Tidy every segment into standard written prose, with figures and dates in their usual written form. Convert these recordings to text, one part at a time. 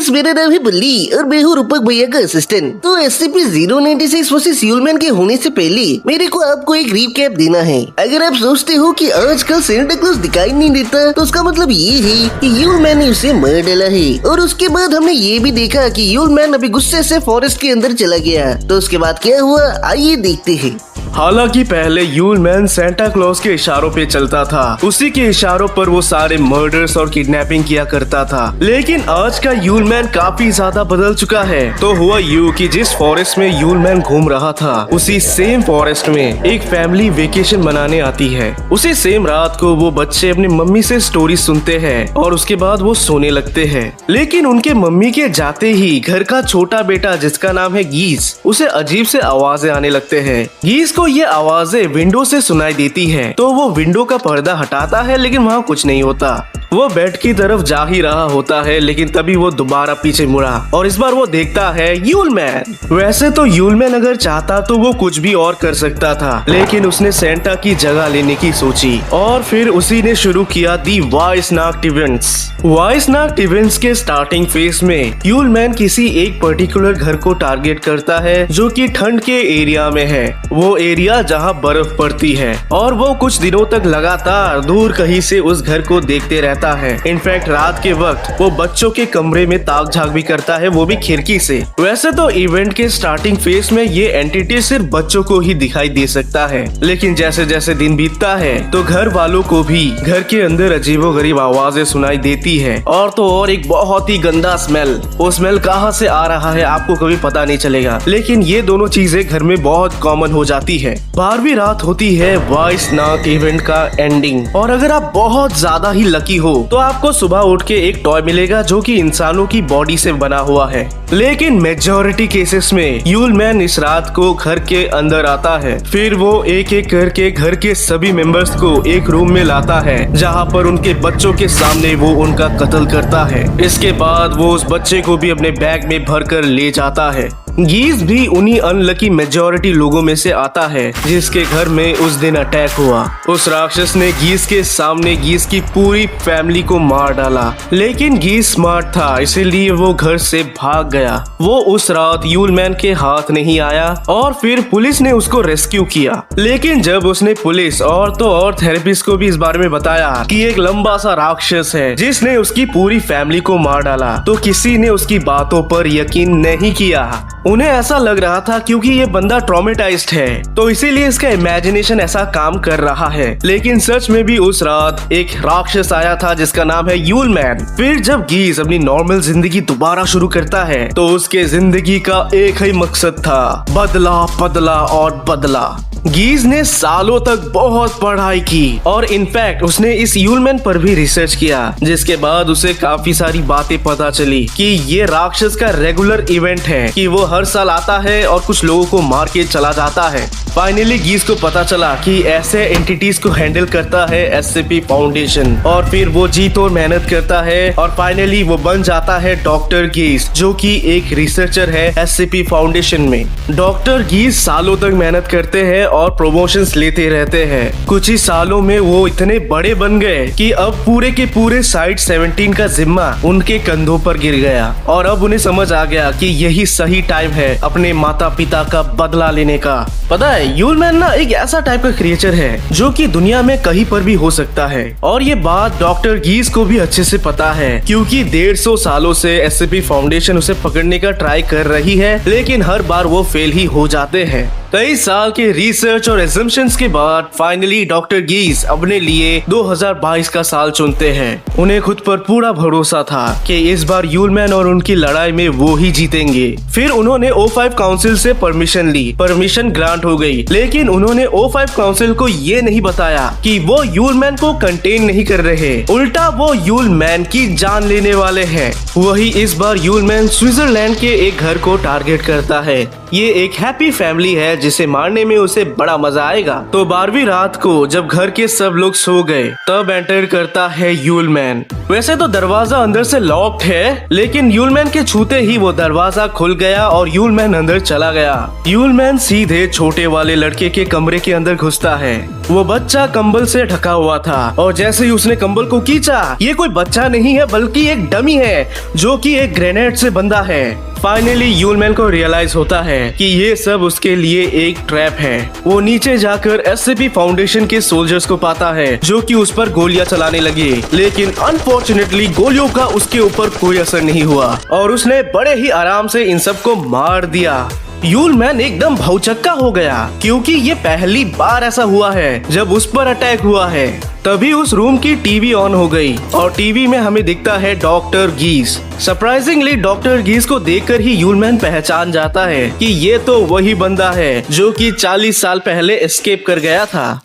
Guys, मेरा नाम है बल्ली और मैं हूँ रूपक भैया का असिस्टेंट। तो SCP-096 वर्सेस यूलमैन के होने से पहले मेरे को आपको एक रीकैप देना है। अगर आप सोचते हो कि आजकल सेंटा क्लॉज दिखाई नहीं देता तो उसका मतलब ये है कि यूलमैन ने उसे मार डाला है। और उसके बाद हमने ये भी देखा कि यूलमैन अभी गुस्से से फॉरेस्ट के अंदर चला गया। तो उसके बाद क्या हुआ, आइए देखते हैं। हालांकि पहले यूलमैन सेंटा क्लॉज के इशारों पे चलता था, उसी के इशारों पर वो सारे मर्डर्स और किडनैपिंग किया करता था। लेकिन आज का यूलमैन काफी ज्यादा बदल चुका है। तो हुआ यूं कि जिस फॉरेस्ट में यूलमैन घूम रहा था, उसी सेम फॉरेस्ट में एक फैमिली वेकेशन मनाने आती है। उसी सेम रात को वो बच्चे अपनी मम्मी से स्टोरी सुनते हैं और उसके बाद वो सोने लगते हैं। लेकिन उनके मम्मी के जाते ही घर का छोटा बेटा, जिसका नाम है गीज, उसे अजीब से आवाजें आने लगते हैं। गीज को ये आवाजें विंडो से सुनाई देती हैं, तो वो विंडो का पर्दा हटाता है लेकिन वहाँ कुछ नहीं होता। वो बेड की तरफ जा ही रहा होता है, लेकिन तभी वो दोबारा पीछे मुड़ा और इस बार वो देखता है यूलमैन। वैसे तो यूलमैन अगर चाहता तो वो कुछ भी और कर सकता था, लेकिन उसने सेंटा की जगह लेने की सोची और फिर उसी ने शुरू किया the vice night events. Vice night events के स्टार्टिंग फेज में यूलमैन किसी एक पर्टिकुलर घर को टारगेट करता है जो कि ठंड के एरिया में है, वो एरिया जहाँ बर्फ पड़ती है। और वो कुछ दिनों तक लगातार दूर कहीं से उस घर को देखते रहता है। इनफैक्ट रात के वक्त वो बच्चों के कमरे में ताक झांक भी करता है, वो भी खिड़की से। वैसे तो इवेंट के स्टार्टिंग फेज में ये एंटिटी सिर्फ बच्चों को ही दिखाई दे सकता है, लेकिन जैसे जैसे दिन बीतता है तो घर वालों को भी घर के अंदर अजीबोगरीब आवाजें सुनाई देती है। और तो और एक बहुत ही गंदा स्मेल, वो स्मेल कहाँ से आ रहा है आपको कभी पता नहीं चलेगा, लेकिन ये दोनों चीजें घर में बहुत कॉमन हो जाती है। 12वीं रात होती है वाइस नाइट इवेंट का एंडिंग, और अगर आप बहुत ज्यादा ही लकी हो तो आपको सुबह उठ के एक टॉय मिलेगा जो कि इंसानों की बॉडी से बना हुआ है। लेकिन मेजॉरिटी केसेस में यूलमैन इस रात को घर के अंदर आता है। फिर वो एक एक करके घर के सभी मेंबर्स को एक रूम में लाता है, जहां पर उनके बच्चों के सामने वो उनका कत्ल करता है। इसके बाद वो उस बच्चे को भी अपने बैग में भर कर ले जाता है। गीज भी उन्हीं अनलकी मेजॉरिटी लोगों में से आता है जिसके घर में उस दिन अटैक हुआ। उस राक्षस ने गीज के सामने गीज की पूरी फैमिली को मार डाला, लेकिन गीज स्मार्ट था, इसीलिए वो घर से भाग गया। वो उस रात यूलमैन के हाथ नहीं आया और फिर पुलिस ने उसको रेस्क्यू किया। लेकिन जब उसने पुलिस और तो और थेरेपिस्ट को भी इस बारे में बताया कि एक लंबा सा राक्षस है जिसने उसकी पूरी फैमिली को मार डाला, तो किसी ने उसकी बातों पर यकीन नहीं किया। उन्हें ऐसा लग रहा था क्योंकि ये बंदा ट्रॉमेटाइज्ड है, तो इसीलिए इसका इमेजिनेशन ऐसा काम कर रहा है। लेकिन सच में भी उस रात एक राक्षस आया था जिसका नाम है यूलमैन। फिर जब गीज अपनी नॉर्मल जिंदगी दोबारा शुरू करता है तो उसके जिंदगी का एक ही मकसद था, बदला बदला और बदला। गीज ने सालों तक बहुत पढ़ाई की और इनफैक्ट उसने इस यूलमैन पर भी रिसर्च किया, जिसके बाद उसे काफी सारी बातें पता चली कि ये राक्षस का रेगुलर इवेंट है कि वो हर साल आता है और कुछ लोगों को मार के चला जाता है। फाइनली गीज को पता चला कि ऐसे एंटिटीज को हैंडल करता है SCP फाउंडेशन, और फिर वो जी तोड़ मेहनत करता है और फाइनली वो बन जाता है डॉक्टर गीज, जो कि एक रिसर्चर है SCP फाउंडेशन में। डॉक्टर गीज सालों तक मेहनत करते हैं और प्रमोशंस लेते रहते हैं। कुछ ही सालों में वो इतने बड़े बन गए कि अब पूरे के पूरे साइट 17 का जिम्मा उनके कंधों पर गिर गया, और अब उन्हें समझ आ गया कि यही सही टाइम है अपने माता पिता का बदला लेने का। पता है, यूलमैन ना एक ऐसा टाइप का क्रिएचर है जो कि दुनिया में कहीं पर भी हो सकता है, और ये बात डॉक्टर गीज को भी अच्छे से पता है क्योंकि 150 सालों से SCP फाउंडेशन उसे पकड़ने का ट्राई कर रही है, लेकिन हर बार वो फेल ही हो जाते हैं। कई साल के रिसर्च और एजम्पशंस के बाद फाइनली डॉक्टर गीज अपने लिए 2022 का साल चुनते हैं। उन्हें खुद पर पूरा भरोसा था कि इस बार यूलमैन और उनकी लड़ाई में वो ही जीतेंगे। फिर उन्होंने O5 काउंसिल से परमिशन ली, परमिशन ग्रांट हो गई, लेकिन उन्होंने O5 काउंसिल को ये नहीं बताया कि वो यूलमैन को कंटेन नहीं कर रहे, उल्टा वो यूलमैन की जान लेने वाले हैं। वही इस बार यूलमैन स्विट्जरलैंड के एक घर को टारगेट करता है। ये एक हैप्पी फैमिली है जिसे मारने में उसे बड़ा मजा आएगा। तो 12वीं रात को जब घर के सब लोग सो गए तब एंटर करता है यूलमैन। वैसे तो दरवाजा अंदर से लॉक्ड है, लेकिन यूलमैन के छूते ही वो दरवाजा खुल गया और यूलमैन अंदर चला गया। यूलमैन सीधे छोटे वाले लड़के के कमरे के अंदर घुसता है। वो बच्चा कंबल से ढका हुआ था और जैसे ही उसने कंबल को खींचा, ये कोई बच्चा नहीं है बल्कि एक डमी है जो कि एक ग्रेनेड से बंधा है। फाइनली यूलमैन को रियलाइज होता है कि ये सब उसके लिए एक ट्रैप है। वो नीचे जाकर एससीपी फाउंडेशन के सोल्जर्स को पाता है जो कि उस पर गोलियां चलाने लगे, लेकिन अनफॉर्चुनेटली गोलियों का उसके ऊपर कोई असर नहीं हुआ और उसने बड़े ही आराम से इन सबको मार दिया। यूलमैन एकदम भौचक्का हो गया क्योंकि ये पहली बार ऐसा हुआ है जब उस पर अटैक हुआ है। तभी उस रूम की टीवी ऑन हो गई और टीवी में हमें दिखता है डॉक्टर गीस। सरप्राइजिंगली डॉक्टर गीस को देखकर ही यूलमैन पहचान जाता है कि ये तो वही बंदा है जो कि 40 साल पहले एस्केप कर गया था।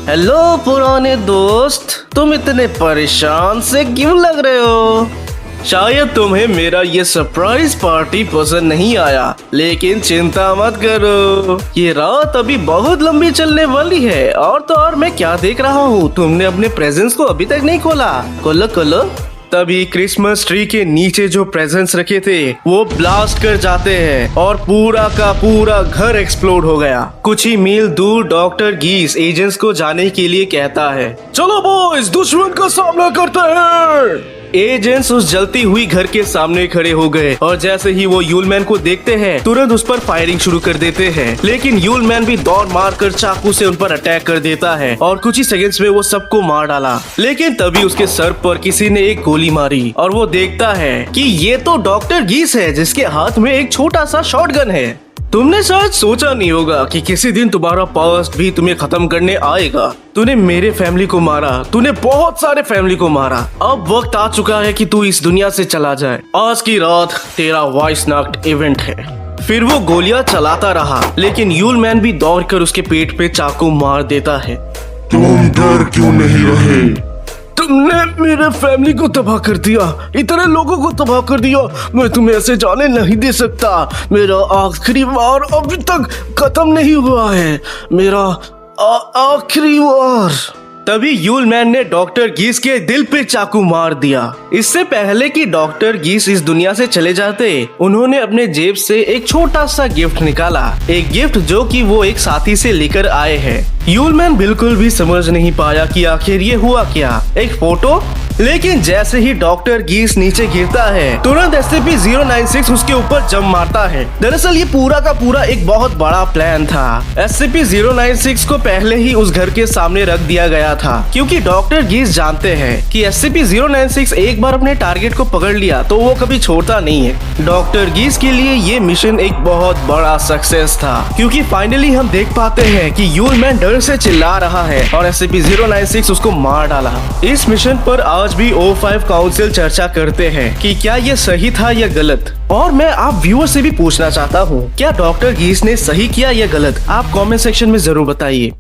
हेलो पुराने दोस्त, तुम इतने परेशान से क्यों लग रहे हो? शायद तुम्हें मेरा ये सरप्राइज पार्टी पसंद नहीं आया, लेकिन चिंता मत करो, ये रात अभी बहुत लंबी चलने वाली है। और तो और मैं क्या देख रहा हूँ, तुमने अपने प्रेजेंट्स को अभी तक नहीं खोला। खोलो खोलो। तभी क्रिसमस ट्री के नीचे जो प्रेजेंट्स रखे थे वो ब्लास्ट कर जाते हैं और पूरा का पूरा घर एक्सप्लोड हो गया। कुछ ही मील दूर डॉक्टर गीस एजेंट्स को जाने के लिए कहता है, चलो बॉयज, दुश्मन का सामना करते हैं। एजेंट्स उस जलती हुई घर के सामने खड़े हो गए और जैसे ही वो यूलमैन को देखते हैं तुरंत उस पर फायरिंग शुरू कर देते हैं, लेकिन यूलमैन भी दौड़ मार कर चाकू से उन पर अटैक कर देता है और कुछ ही सेकंड्स में वो सबको मार डाला। लेकिन तभी उसके सर पर किसी ने एक गोली मारी और वो देखता है कि ये तो डॉक्टर गीस है जिसके हाथ में एक छोटा सा शॉटगन है। तुमने शायद सोचा नहीं होगा कि किसी दिन तुम्हारा पास्ट भी तुम्हें खत्म करने आएगा। तूने मेरे फैमिली को मारा, तूने बहुत सारे फैमिली को मारा। अब वक्त आ चुका है कि तू इस दुनिया से चला जाए। आज की रात तेरा वॉइस नॉक्ड इवेंट है। फिर वो गोलियां चलाता रहा, लेकिन यूलमैन भी दौड़कर उसके पेट पे चाकू मार देता है। तुम डर क्यों नहीं रहे? तुमने मेरे फैमिली को तबाह कर दिया, इतने लोगों को तबाह कर दिया। मैं तुम्हें ऐसे जाने नहीं दे सकता। मेरा आखिरी वार अभी तक खत्म नहीं हुआ है, मेरा आखिरी वार। तभी यूलमैन ने डॉक्टर गीस के दिल पे चाकू मार दिया। इससे पहले कि डॉक्टर गीस इस दुनिया से चले जाते, उन्होंने अपने जेब से एक छोटा सा गिफ्ट निकाला, एक गिफ्ट जो कि वो एक साथी से लेकर आए हैं। यूलमैन बिल्कुल भी समझ नहीं पाया कि आखिर ये हुआ क्या, एक फोटो। लेकिन जैसे ही डॉक्टर गीस नीचे गिरता है तुरंत SCP-096 उसके ऊपर जंप मारता है। दरअसल ये पूरा का पूरा एक बहुत बड़ा प्लान था। SCP-096 को पहले ही उस घर के सामने रख दिया गया था क्योंकि डॉक्टर गीस जानते हैं कि SCP-096 एक बार अपने टारगेट को पकड़ लिया तो वो कभी छोड़ता नहीं है। डॉक्टर गीस के लिए ये मिशन एक बहुत बड़ा सक्सेस था क्योंकि फाइनली हम देख पाते हैं कि यूलमैन डर से चिल्ला रहा है और SCP-096 उसको मार डाला। इस मिशन पर आज भी O5 काउंसिल चर्चा करते हैं कि क्या ये सही था या गलत। और मैं आप व्यूअर से भी पूछना चाहता हूँ, क्या डॉक्टर गीस ने सही किया या गलत? आप कमेंट सेक्शन में जरूर बताइए।